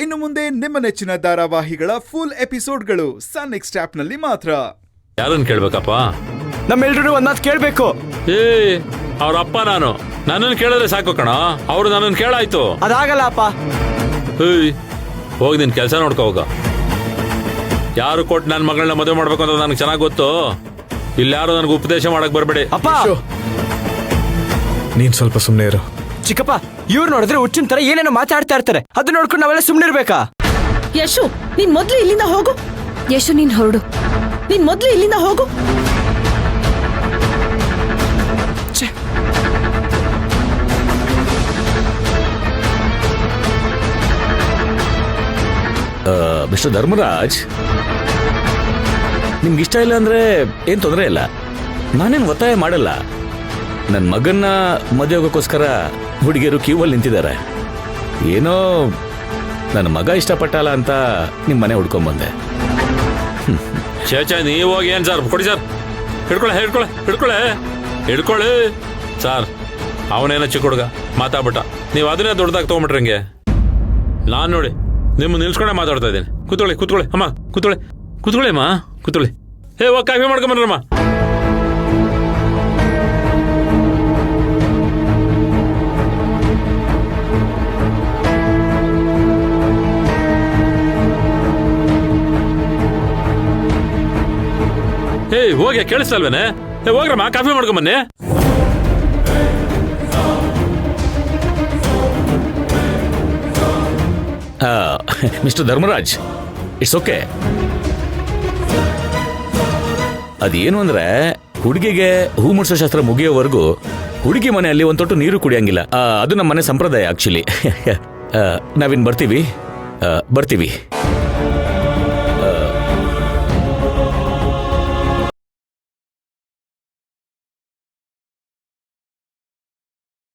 ಇನ್ನು ಮುಂದೆ ನಿಮ್ಮ ನೆಚ್ಚಿನ ಧಾರಾವಾಹಿಗಳ ಫುಲ್ ಎಪಿಸೋಡ್ಗಳು ಸನ್ ನೆಕ್ಸ್ಟ್ ಆಪ್ ನಲ್ಲಿ ಮಾತ್ರ. ಯಾರನ್ನ ಕೇಳ್ಬೇಕಪ್ಪ? ನಮ್ಮೆಲ್ರೂ ಒಂದ್ ಮಾತು ಕೇಳ್ಬೇಕು. ಅವ್ರ ಅಪ್ಪ ನಾನು, ನನ್ನನ್ನು ಕೇಳಿದ್ರೆ ಸಾಕು ಕಣ. ಅವ್ರು ನನ್ನನ್ನು ಕೇಳಾಯ್ತು. ಅದಾಗಲ್ಲ ಅಪ್ಪ. ಹೋಗಿ ನಿನ್ ಕೆಲಸ ನೋಡ್ಕೋ ಹೋಗ. ಯಾರು ಕೊಟ್ಟು ನನ್ನ ಮಗಳನ್ನ ಮದುವೆ ಮಾಡ್ಬೇಕು ಅಂತ ನನಗೆ ಚೆನ್ನಾಗಿ ಗೊತ್ತು. ಇಲ್ಲಿ ಯಾರು ನನಗೆ ಉಪದೇಶ ಮಾಡಕ್ ಬರ್ಬೇಡಿ. ಅಪ್ಪ ನೀನ್ ಸ್ವಲ್ಪ ಸುಮ್ಮನೆ ಇರು. ಚಿಕ್ಕಪ್ಪ, ಇವ್ರು ನೋಡಿದ್ರೆ ಹುಚ್ಚಿನ ತರ ಏನೇನೋ ಮಾತಾಡ್ತಾ ಇರ್ತಾರೆ. ಅದು ನೋಡ್ಕೊಂಡು ನಾವೆಲ್ಲ ಸುಮ್ಮನೆ ಇರ್ಬೇಕಾ? ಯಶು, ನೀನ್ ಮೊದ್ಲು ಇಲ್ಲಿಂದ ಹೋಗು. ಯಶು, ನೀನ್ ಹೊರಡು. ನೀನ್ ಮೊದ್ಲು ಇಲ್ಲಿಂದ ಹೋಗು. ಮಿಸ್ಟರ್ ಧರ್ಮರಾಜ್, ನಿಮ್ಗೆ ಇಷ್ಟ ಇಲ್ಲ ಅಂದ್ರೆ ಏನ್ ತೊಂದರೆ ಇಲ್ಲ. ನಾನೇನು ಒತ್ತಾಯ ಮಾಡಲ್ಲ. ನನ್ನ ಮಗನ್ನ ಮದುವೆ ಹೋಗೋಕ್ಕೋಸ್ಕರ ಹುಡುಗಿಯರು ಕ್ಯೂವಲ್ಲಿ ನಿಂತಿದ್ದಾರೆ. ಏನೋ ನನ್ನ ಮಗ ಇಷ್ಟಪಟ್ಟಲ್ಲ ಅಂತ ನಿಮ್ಮ ಮನೆ ಹುಡ್ಕೊಂಡ್ಬಂದೆ. ಚೇಚೆ, ನೀವು ಹೋಗಿ ಏನ್ ಸರ್ ಕೊಡಿ ಸರ್. ಹಿಡ್ಕೊಳ್ಳಿ ಸರ್. ಅವನೇನೋ ಚಿಕ್ಕ ಹುಡುಗ ಮಾತಾಡ್ಬಿಟ್ಟ. ನೀವು ಅದನ್ನೇ ದೊಡ್ಡದಾಗಿ ತಗೊಂಬಿಟ್ರೆ ಹಂಗೆ. ನಾನು ನೋಡಿ ನಿಮ್ಮ ನಿಲ್ಸ್ಕೊಂಡೆ ಮಾತಾಡ್ತಾ ಇದ್ದೀನಿ. ಕೂತ್ಕೊಳ್ಳಿ ಅಮ್ಮ, ಕೂತ್ಕೊಳ್ಳಿ ಅಮ್ಮ, ಕೂತ್ಕೊಳ್ಳಿ. ಹೋಗಿ ಕಾಫಿ ಮಾಡ್ಕೊಂಬನ್ರಮ್ಮ. ಹೋಗಿ ಕೇಳಿಸ್ತಲ್ವೇನೆ? ಹೋಗ್ರಮ್ಮ, ಕಾಫಿ ಮಾಡ್ಕೊಂಬನ್ನಿ. Mister Dharmaraj, it's okay. ಅದೇನು ಅಂದ್ರೆ, ಹುಡುಗಿಗೆ ಹೂ ಮುಡ್ಸೋ ಶಾಸ್ತ್ರ ಮುಗಿಯೋವರೆಗೂ ಹುಡುಗಿ ಮನೆಯಲ್ಲಿ ಒಂದು ತೊಟ್ಟು ನೀರು ಕುಡಿಯಂಗಿಲ್ಲ. ಅದು ನಮ್ಮ ಮನೆ ಸಂಪ್ರದಾಯ ಆಕ್ಚುಲಿ. ನಾವಿನ್ ಬರ್ತೀವಿ.